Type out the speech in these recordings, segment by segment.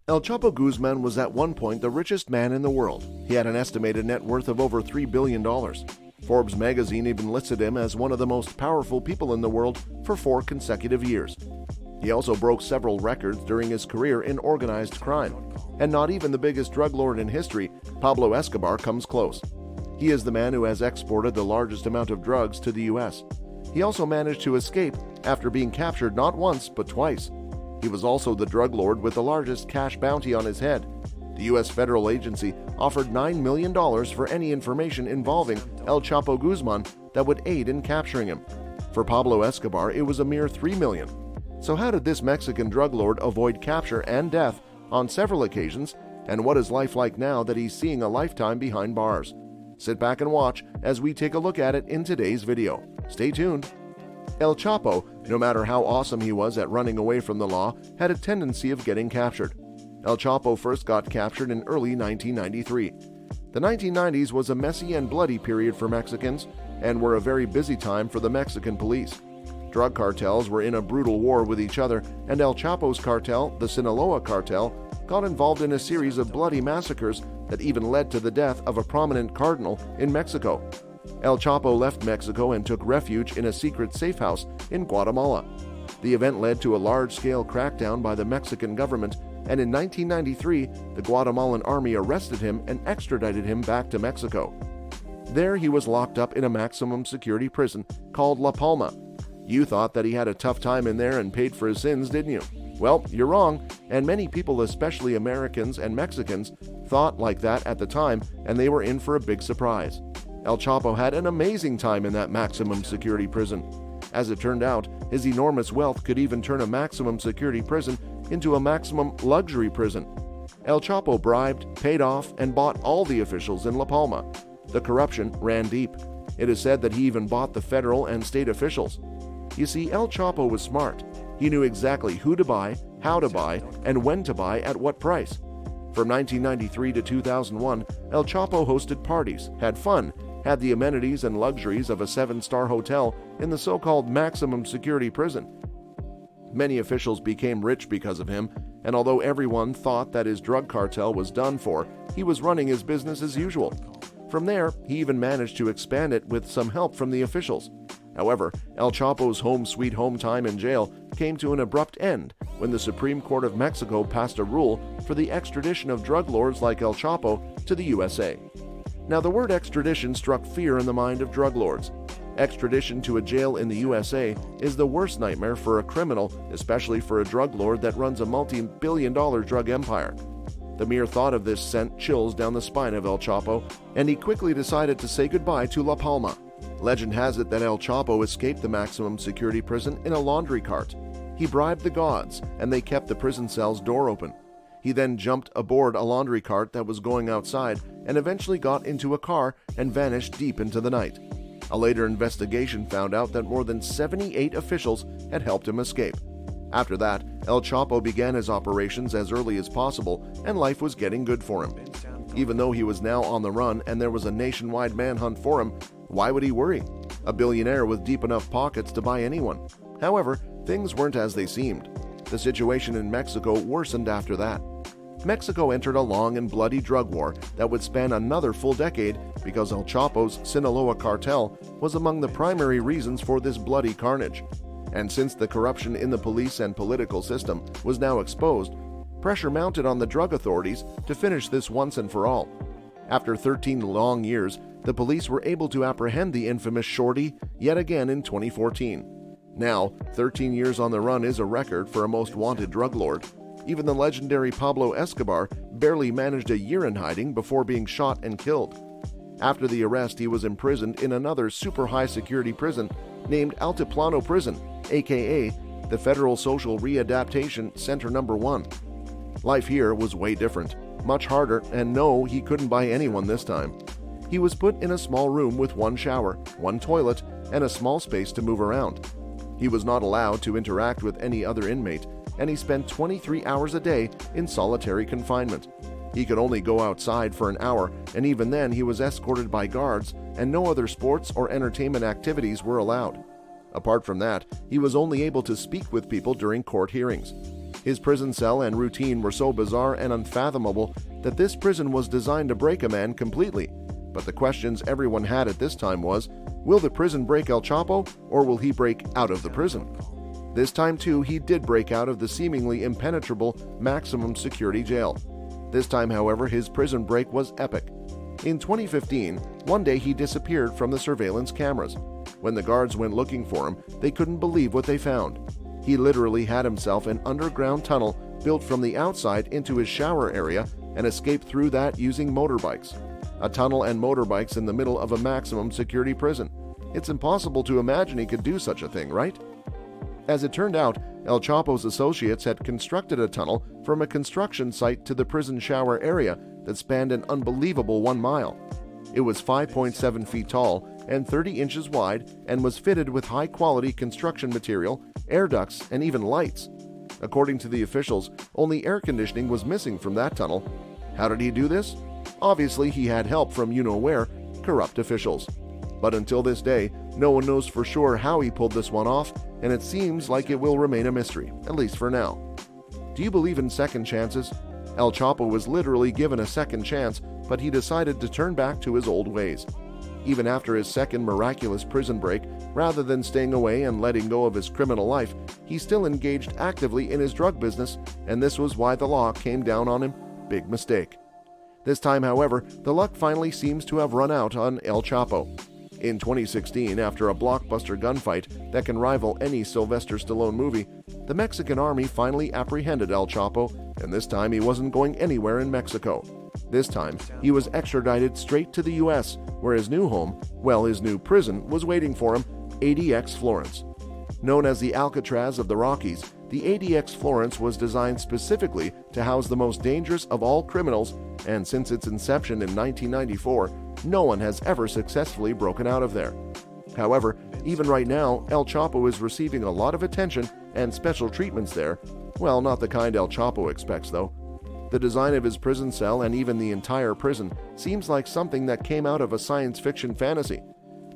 El Chapo Guzman was at one point the richest man in the world. He had an estimated net worth of over $3 billion. Forbes magazine even listed him as one of the most powerful people in the world for 4 consecutive years. He also broke several records during his career in organized crime, and not even the biggest drug lord in history, Pablo Escobar, comes close. He is the man who has exported the largest amount of drugs to the U.S. He also managed to escape after being captured not once but twice. He was also the drug lord with the largest cash bounty on his head. The U.S. federal agency offered $9 million for any information involving El Chapo Guzman that would aid in capturing him. For Pablo Escobar, it was a mere $3 million. So how did this Mexican drug lord avoid capture and death on several occasions, and what is life like now that he's seeing a lifetime behind bars? Sit back and watch as we take a look at it in today's video. Stay tuned. El Chapo, no matter how awesome he was at running away from the law, had a tendency of getting captured. El Chapo first got captured in early 1993. The 1990s was a messy and bloody period for Mexicans and were a very busy time for the Mexican police. Drug cartels were in a brutal war with each other, and El Chapo's cartel, the Sinaloa cartel, got involved in a series of bloody massacres that even led to the death of a prominent cardinal in Mexico. El Chapo left Mexico and took refuge in a secret safe house in Guatemala. The event led to a large-scale crackdown by the Mexican government, and in 1993, the Guatemalan army arrested him and extradited him back to Mexico. There he was locked up in a maximum security prison called La Palma. You thought that he had a tough time in there and paid for his sins, didn't you? Well, you're wrong, and many people, especially Americans and Mexicans, thought like that at the time, and they were in for a big surprise. El Chapo had an amazing time in that maximum security prison. As it turned out, his enormous wealth could even turn a maximum security prison into a maximum luxury prison. El Chapo bribed, paid off, and bought all the officials in La Palma. The corruption ran deep. It is said that he even bought the federal and state officials. You see, El Chapo was smart. He knew exactly who to buy, how to buy, and when to buy at what price. From 1993 to 2001, El Chapo hosted parties, had fun, had the amenities and luxuries of a 7-star hotel in the so-called maximum security prison. Many officials became rich because of him, and although everyone thought that his drug cartel was done for, he was running his business as usual. From there, he even managed to expand it with some help from the officials. However, El Chapo's home sweet home time in jail came to an abrupt end when the Supreme Court of Mexico passed a rule for the extradition of drug lords like El Chapo to the USA. Now, the word extradition struck fear in the mind of drug lords. Extradition to a jail in the USA is the worst nightmare for a criminal, especially for a drug lord that runs a multi-billion-dollar drug empire. The mere thought of this sent chills down the spine of El Chapo, and he quickly decided to say goodbye to La Palma. Legend has it that El Chapo escaped the maximum security prison in a laundry cart. He bribed the gods, and they kept the prison cell's door open. He then jumped aboard a laundry cart that was going outside and eventually got into a car and vanished deep into the night. A later investigation found out that more than 78 officials had helped him escape. After that, El Chapo began his operations as early as possible, and life was getting good for him. Even though he was now on the run and there was a nationwide manhunt for him, why would he worry? A billionaire with deep enough pockets to buy anyone. However, things weren't as they seemed. The situation in Mexico worsened after that. Mexico entered a long and bloody drug war that would span another full decade because El Chapo's Sinaloa cartel was among the primary reasons for this bloody carnage. And since the corruption in the police and political system was now exposed, pressure mounted on the drug authorities to finish this once and for all. After 13 long years, the police were able to apprehend the infamous Shorty yet again in 2014. Now, 13 years on the run is a record for a most wanted drug lord. Even the legendary Pablo Escobar barely managed a year in hiding before being shot and killed. After the arrest, he was imprisoned in another super high-security prison named Altiplano Prison, aka the Federal Social Readaptation Center No. 1. Life here was way different, much harder, and no, he couldn't buy anyone this time. He was put in a small room with one shower, one toilet, and a small space to move around. He was not allowed to interact with any other inmate, and he spent 23 hours a day in solitary confinement. He could only go outside for an hour, and even then he was escorted by guards, and no other sports or entertainment activities were allowed. Apart from that, he was only able to speak with people during court hearings. His prison cell and routine were so bizarre and unfathomable that this prison was designed to break a man completely. But the questions everyone had at this time was, will the prison break El Chapo, or will he break out of the prison? This time too, he did break out of the seemingly impenetrable maximum security jail. This time, however, his prison break was epic. In 2015, one day he disappeared from the surveillance cameras. When the guards went looking for him, they couldn't believe what they found. He literally had himself an underground tunnel built from the outside into his shower area and escaped through that using motorbikes. A tunnel and motorbikes in the middle of a maximum security prison. It's impossible to imagine he could do such a thing, right? As it turned out, El Chapo's associates had constructed a tunnel from a construction site to the prison shower area that spanned an unbelievable 1 mile. It was 5.7 feet tall and 30 inches wide and was fitted with high-quality construction material, air ducts, and even lights. According to the officials, only air conditioning was missing from that tunnel. How did he do this? Obviously, he had help from you-know-where, corrupt officials. But until this day, no one knows for sure how he pulled this one off, and it seems like it will remain a mystery, at least for now. Do you believe in second chances? El Chapo was literally given a second chance, but he decided to turn back to his old ways. Even after his second miraculous prison break, rather than staying away and letting go of his criminal life, he still engaged actively in his drug business, and this was why the law came down on him. Big mistake. This time, however, the luck finally seems to have run out on El Chapo. In 2016, after a blockbuster gunfight that can rival any Sylvester Stallone movie, the Mexican army finally apprehended El Chapo, and this time he wasn't going anywhere in Mexico. This time, he was extradited straight to the U.S., where his new home, his new prison, was waiting for him, ADX Florence. Known as the Alcatraz of the Rockies, the ADX Florence was designed specifically to house the most dangerous of all criminals, and since its inception in 1994, no one has ever successfully broken out of there. However, even right now, El Chapo is receiving a lot of attention and special treatments there. Well, not the kind El Chapo expects, though. The design of his prison cell and even the entire prison seems like something that came out of a science fiction fantasy.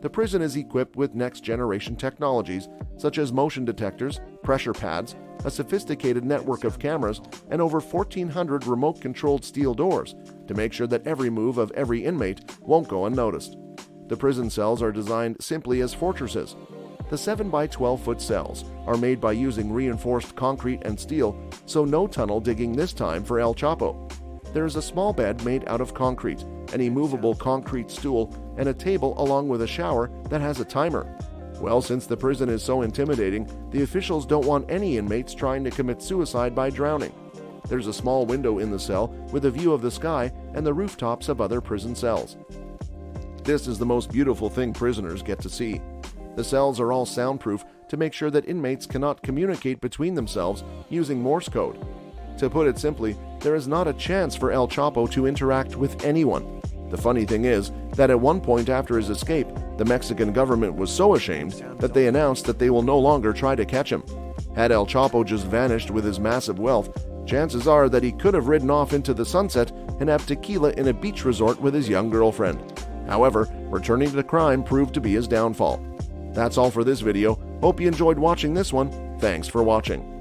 The prison is equipped with next-generation technologies such as motion detectors, pressure pads, a sophisticated network of cameras, and over 1,400 remote-controlled steel doors to make sure that every move of every inmate won't go unnoticed. The prison cells are designed simply as fortresses. The 7 by 12-foot cells are made by using reinforced concrete and steel, so no tunnel digging this time for El Chapo. There is a small bed made out of concrete, an immovable concrete stool, and a table along with a shower that has a timer. Well, since the prison is so intimidating, the officials don't want any inmates trying to commit suicide by drowning. There's a small window in the cell with a view of the sky and the rooftops of other prison cells. This is the most beautiful thing prisoners get to see. The cells are all soundproof to make sure that inmates cannot communicate between themselves using Morse code. To put it simply, there is not a chance for El Chapo to interact with anyone. The funny thing is that at one point after his escape, the Mexican government was so ashamed that they announced that they will no longer try to catch him. Had El Chapo just vanished with his massive wealth, chances are that he could have ridden off into the sunset and have tequila in a beach resort with his young girlfriend. However, returning to crime proved to be his downfall. That's all for this video. Hope you enjoyed watching this one. Thanks for watching.